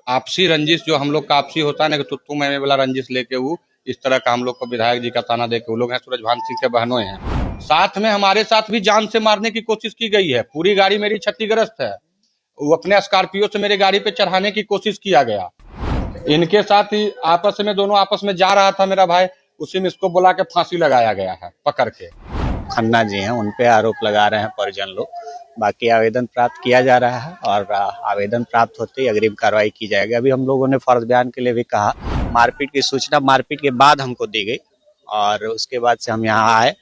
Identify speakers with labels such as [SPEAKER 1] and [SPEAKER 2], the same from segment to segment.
[SPEAKER 1] आपसी रंजिश जो हम लोग का आपसी होता है ना कि तू मैं वाला रंजिश लेके वो इस तरह का हम लोग को विधायक जी का ताना दे के वो लोग हैं सूरजभान सिंह के बहनोई हैं। साथ में हमारे साथ भी जान से मारने की कोशिश की गई है। पूरी गाड़ी मेरी क्षतिग्रस्त है। वो अपने स्कॉर्पियो से मेरी गाड़ी पे चढ़ाने की कोशिश किया गया। इनके साथ ही आपस में दोनों आपस में जा रहा था मेरा भाई, उसी में इसको बुला के फांसी लगाया गया है पकड़ के।
[SPEAKER 2] खन्ना जी हैं, उन पे आरोप लगा रहे हैं परिजन लोग। बाकी आवेदन प्राप्त किया जा रहा है और आवेदन प्राप्त होते ही अग्रिम कार्रवाई की जाएगी। अभी हम लोगों ने फर्ज बयान के लिए भी कहा। मारपीट की सूचना मारपीट के बाद हमको दी गई और उसके बाद से हम यहाँ आए।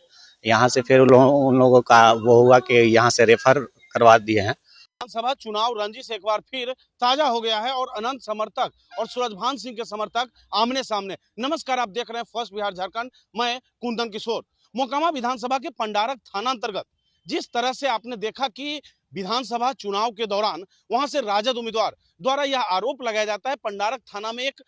[SPEAKER 2] यहाँ से फिर उन लोगों का वो हुआ कि यहाँ से रेफर करवा दिए हैं।
[SPEAKER 3] विधानसभा चुनाव रंजिश एक बार फिर ताजा हो गया है और अनंत समर्थक और सूरजभान सिंह के समर्थक आमने सामने। नमस्कार, आप देख रहे हैं फर्स्ट बिहार झारखंड। मैं कुंदन किशोर। मोकामा विधानसभा के पंडारक थाना अंतर्गत जिस तरह से आपने देखा कि विधानसभा चुनाव के दौरान वहां से राजद उम्मीदवार द्वारा यह आरोप लगाया जाता है, पंडारक थाना में एक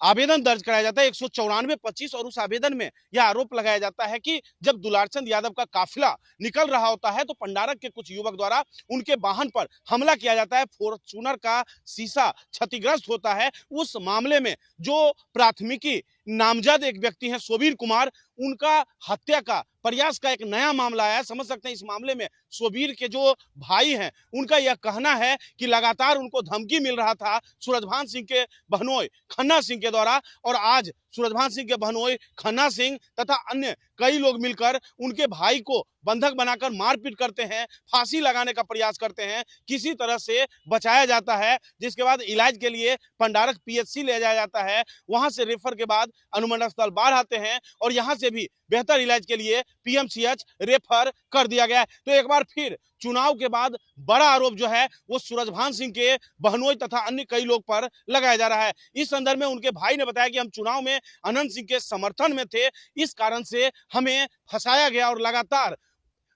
[SPEAKER 3] आवेदन दर्ज कराया जाता है 194-25 और उस आवेदन में यह आरोप लगाया जाता है कि जब दुलारचंद यादव का काफिला निकल रहा होता है तो पंडारक के कुछ युवक द्वारा उनके वाहन पर हमला किया जाता है। फॉर्च्यूनर का शीशा क्षतिग्रस्त होता है। उस मामले में जो प्राथमिकी नामजद एक व्यक्ति हैं सोबीर कुमार, उनका हत्या का प्रयास का एक नया मामला आया है। समझ सकते हैं इस मामले में सोबीर के जो भाई हैं उनका यह कहना है कि लगातार उनको धमकी मिल रहा था सूरजभान सिंह के बहनोई खन्ना सिंह के द्वारा, और आज सूरजभान सिंह के बहनोई खन्ना सिंह तथा अन्य कई लोग मिलकर उनके भाई को बंधक बनाकर मारपीट करते हैं, फांसी लगाने का प्रयास करते हैं, किसी तरह से बचाया जाता है, जिसके बाद इलाज के लिए पंडारक पीएचसी ले जाया जाता है। वहां से रेफर के बाद अनुमंडल अस्पताल बाहर आते हैं और यहां से भी बेहतर इलाज के लिए पीएमसीएच रेफर कर दिया गया है। तो एक बार फिर चुनाव के बाद बड़ा आरोप जो है वो सूरजभान सिंह के बहनोई तथा अन्य कई लोग पर लगाया जा रहा है। इस संदर्भ में उनके भाई ने बताया कि हम चुनाव में अनंत सिंह के समर्थन में थे, इस कारण से हमें फंसाया गया और लगातार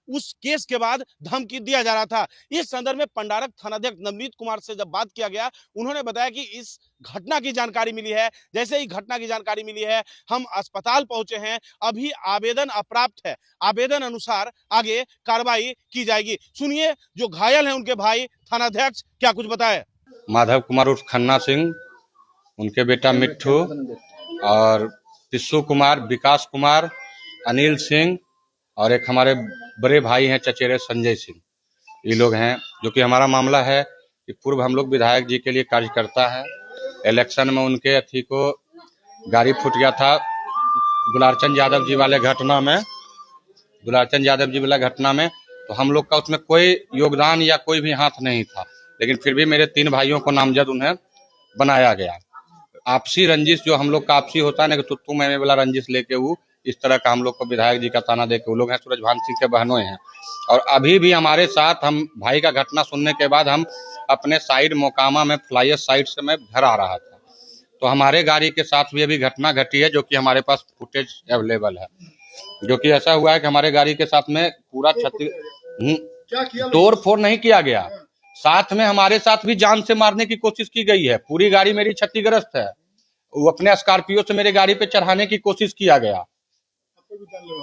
[SPEAKER 3] उस केस के बाद धमकी दिया जा रहा था। इस संदर्भ में पंडारक थानाध्यक्ष नवनीत कुमार से जब बात किया गया, उन्होंने बताया कि इस घटना की जानकारी मिली है, जैसे ही घटना की जानकारी मिली है हम अस्पताल पहुंचे हैं। अभी आवेदन अप्राप्त है, आवेदन अनुसार आगे कार्रवाई की जाएगी। सुनिए जो घायल है उनके भाई थानाध्यक्ष क्या कुछ बताए।
[SPEAKER 1] माधव कुमार उर्फ खन्ना सिंह, उनके बेटा मिट्ठू और पिस्सू कुमार, विकास कुमार, अनिल सिंह और एक हमारे बड़े भाई हैं चचेरे संजय सिंह, ये लोग हैं। जो कि हमारा मामला है कि पूर्व हम लोग विधायक जी के लिए कार्य करता है। इलेक्शन में उनके अथी को गाड़ी फूट गया था दुलारचंद यादव जी वाले घटना में, तो हम लोग का उसमें कोई योगदान या कोई भी हाथ नहीं था, लेकिन फिर भी मेरे 3 भाइयों को नामजद उन्हें बनाया गया। आपसी रंजिश जो हम लोग का आपसी होता है ना कि तू मैं वाला रंजिश लेके वो इस तरह का हम लोग को विधायक जी का ताना दे के वो लोग हैं सूरजभान सिंह के बहनोई हैं। और अभी भी हमारे साथ, हम भाई का घटना सुनने के बाद हम अपने साइड मोकामा में फ्लाइयर साइड से मैं घर आ रहा था, तो हमारे गाड़ी के साथ भी अभी घटना घटी है, जो कि हमारे पास फुटेज अवेलेबल है। जो कि ऐसा हुआ है कि हमारे गाड़ी के साथ में पूरा तोड़ फोड़ नहीं किया गया, साथ में हमारे साथ भी जान से मारने की कोशिश की गई है। पूरी गाड़ी मेरी क्षतिग्रस्त है। वो अपने स्कॉर्पियो से मेरे गाड़ी पे चढ़ाने की कोशिश किया गया।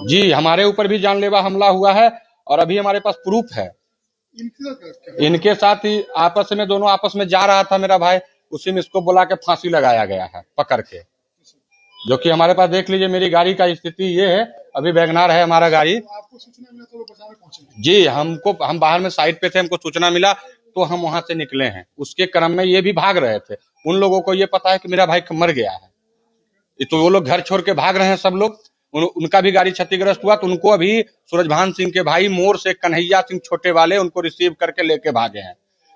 [SPEAKER 1] जी, हमारे ऊपर भी जानलेवा हमला हुआ है और अभी हमारे पास प्रूफ है। इनके साथ ही आपस में दोनों आपस में जा रहा था मेरा भाई, उसी में इसको बुला के फांसी लगाया गया है पकड़ के। जो कि हमारे पास देख लीजिए मेरी गाड़ी का स्थिति ये है, अभी वैगनार है हमारा गाड़ी।
[SPEAKER 4] आपको सूचना मिला तो बचाने पहुंचे?
[SPEAKER 1] जी, हम बाहर में साइड पे थे, हमको सूचना मिला तो हम वहां से निकले हैं। उसके क्रम में ये भी भाग रहे थे। उन लोगों को ये पता है कि मेरा भाई मर गया है, तो वो लोग घर छोड़ के भाग रहे हैं सब लोग। उनका भी गाड़ी क्षतिग्रस्त हुआ, तो उनको अभी सूरजभान सिंह के भाई मोर से कन्हैया सिंह छोटे वाले उनको रिसीव करके लेके भागे हैं।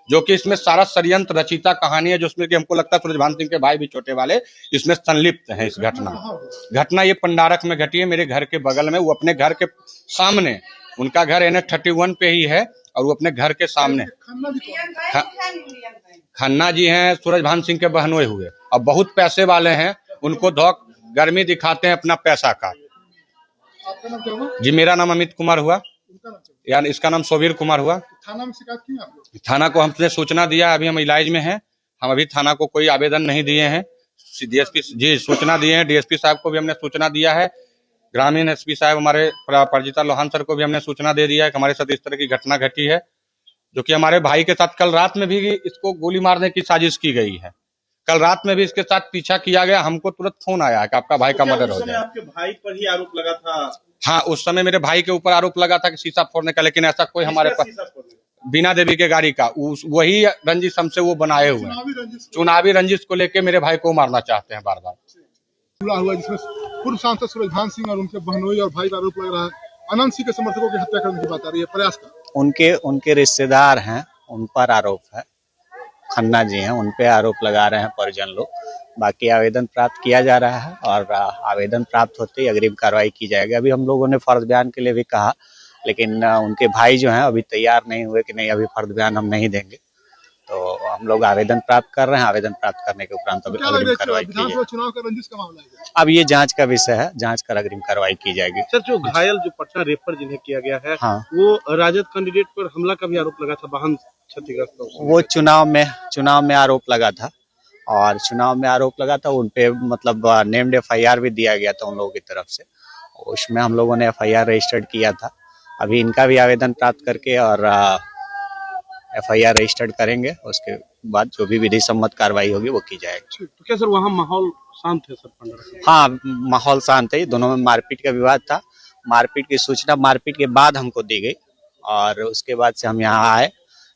[SPEAKER 1] जो कि इसमें सारा षड्यंत्र रचिता कहानी है, जिसमें कि हमको लगता है सूरजभान सिंह के भाई भी छोटे वाले इसमें संलिप्त हैं। इस घटना ये पंडारक में घटी है, मेरे घर के बगल में। वो अपने घर के सामने, उनका घर NH31 पे ही है और वो अपने घर के सामने। खन्ना जी हैं सूरजभान सिंह के बहनोई हुए और बहुत पैसे वाले हैं, उनको धोख गर्मी दिखाते हैं अपना पैसा का।
[SPEAKER 4] आपका नाम क्या हुआ?
[SPEAKER 1] जी, मेरा नाम अमित कुमार हुआ, यानी इसका नाम सोबीर कुमार हुआ।
[SPEAKER 4] थाना में शिकायत की आप लोग?
[SPEAKER 1] थाना को हमने सूचना दिया, अभी हम इलाज में हैं। हम अभी थाना को कोई आवेदन नहीं दिए हैं। DSP जी सूचना दिए हैं, DSP साहब को भी हमने सूचना दिया है। ग्रामीण SP साहब हमारे परिजीता लोहान सर को भी हमने सूचना दे दिया है कि हमारे साथ इस तरह की घटना घटी है। जो कि हमारे भाई के साथ कल रात में भी इसको गोली मारने की साजिश की गई है। कल रात में भी इसके साथ पीछा किया गया, हमको तुरंत फोन आया है कि आपका भाई का
[SPEAKER 3] क्या
[SPEAKER 1] मर्डर
[SPEAKER 3] उस
[SPEAKER 1] हो
[SPEAKER 3] समय
[SPEAKER 1] गया।
[SPEAKER 3] आपके भाई पर ही आरोप लगा था?
[SPEAKER 1] हाँ, उस समय मेरे भाई के ऊपर आरोप लगा था कि शीशा फोड़ने का, लेकिन ऐसा कोई हमारे
[SPEAKER 3] किसका
[SPEAKER 1] पास
[SPEAKER 3] शीशा फोड़ने का?
[SPEAKER 1] बीना देवी के गाड़ी का वही रंजिश हमसे वो बनाए हुए हैं।
[SPEAKER 4] चुनावी रंजिश
[SPEAKER 1] चुनावी रंजिश को लेके मेरे भाई को मारना चाहते हैं बार बार।
[SPEAKER 4] हमला हुआ जिसमें पूर्व सांसद सूरजभान सिंह और उनके बहनोई और भाई का आरोप लग रहा है। अनंत सिंह के समर्थकों की हत्या करने की बात आ रही है, प्रयास का।
[SPEAKER 2] उनके रिश्तेदार हैं, उन पर आरोप है। खन्ना जी हैं, उन पे आरोप लगा रहे हैं परिजन लोग। बाकी आवेदन प्राप्त किया जा रहा है और आवेदन प्राप्त होते ही अग्रिम कार्रवाई की जाएगी। अभी हम लोगों ने फर्ज बयान के लिए भी कहा, लेकिन उनके भाई जो हैं अभी तैयार नहीं हुए कि नहीं, अभी फर्ज बयान हम नहीं देंगे। तो हम लोग आवेदन प्राप्त कर रहे हैं। आवेदन प्राप्त करने के उपरांत
[SPEAKER 4] क्या लग
[SPEAKER 2] अग्रिम
[SPEAKER 4] रहा
[SPEAKER 2] कार्रवाई
[SPEAKER 4] है
[SPEAKER 2] की जाएगी।
[SPEAKER 4] विधानसभा चुनाव का रंजिश का मामला है?
[SPEAKER 2] अब ये जांच का विषय है, जांच कर अग्रिम कार्रवाई की जाएगी।
[SPEAKER 3] सर, जो घायल जो पटना रेफर जिन्हें किया गया है,
[SPEAKER 2] हाँ,
[SPEAKER 3] वो राजद कैंडिडेट पर हमला का भी आरोप लगा था, वाहन क्षतिग्रस्त था।
[SPEAKER 2] वो चुनाव में आरोप लगा था और चुनाव में आरोप लगा था उन पे, मतलब नेम्ड एफआईआर भी दिया गया था उन लोगों की तरफ से। उसमें हम लोगों ने एफआईआर रजिस्टर्ड किया था। अभी इनका भी आवेदन प्राप्त करके और एफआईआर रजिस्टर्ड करेंगे। उसके बाद जो भी विधि सम्मत कार्रवाई होगी वो की जाएगी।
[SPEAKER 3] तो क्या सर वहाँ माहौल शांत है सर पंडरा?
[SPEAKER 2] हाँ, माहौल शांत है। दोनों में मारपीट का विवाद था। मारपीट की सूचना मारपीट के बाद हमको दी गई और उसके बाद से हम यहाँ आए।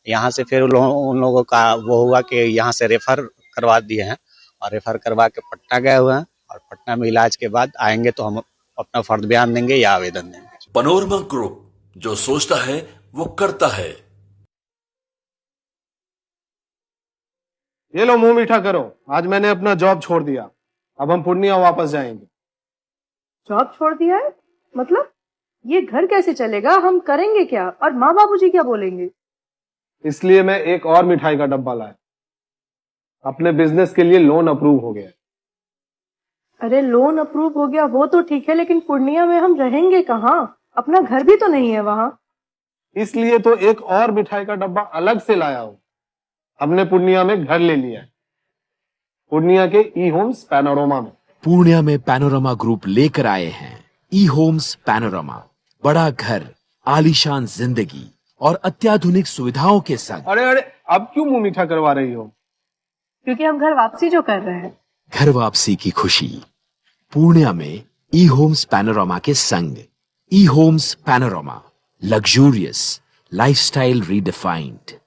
[SPEAKER 2] यहाँ से फिर उन लोगों का वो हुआ कि यहाँ से रेफर करवा दिए हैं और रेफर करवा के पटना गए हुए हैं और पटना में इलाज के बाद आएंगे तो हम अपना फर्ज बयान देंगे या आवेदन देंगे।
[SPEAKER 5] पैनोरमा ग्रुप, जो सोचता है वो करता है।
[SPEAKER 6] ये लो मुंह मीठा करो, आज मैंने अपना जॉब छोड़ दिया। अब हम पूर्णिया वापस जाएंगे।
[SPEAKER 7] जॉब छोड़ दिया है? मतलब ये घर कैसे चलेगा? हम करेंगे क्या? और माँ बाबूजी क्या बोलेंगे?
[SPEAKER 6] इसलिए मैं एक और मिठाई का डब्बा लाया। अपने बिजनेस के लिए लोन अप्रूव हो गया।
[SPEAKER 7] अरे लोन अप्रूव हो गया वो तो ठीक है, लेकिन पूर्णिया में हम रहेंगे कहाँ? अपना घर भी तो नहीं है वहाँ।
[SPEAKER 6] इसलिए तो एक और मिठाई का डब्बा अलग से लाया हूँ। हमने पूर्णिया में घर ले लिया है, पूर्णिया के ई होम्स पैनोरमा में।
[SPEAKER 8] पूर्णिया में पैनोरमा ग्रुप लेकर आए हैं ई होम्स पैनोरमा। बड़ा घर, आलीशान जिंदगी और अत्याधुनिक सुविधाओं के संग।
[SPEAKER 6] अरे अब क्यों मुंह मीठा करवा रही हो?
[SPEAKER 7] क्योंकि हम घर वापसी जो कर रहे हैं।
[SPEAKER 8] घर वापसी की खुशी पूर्णिया में ई होम्स पैनोरमा के संग। ई homes panorama, luxurious lifestyle redefined.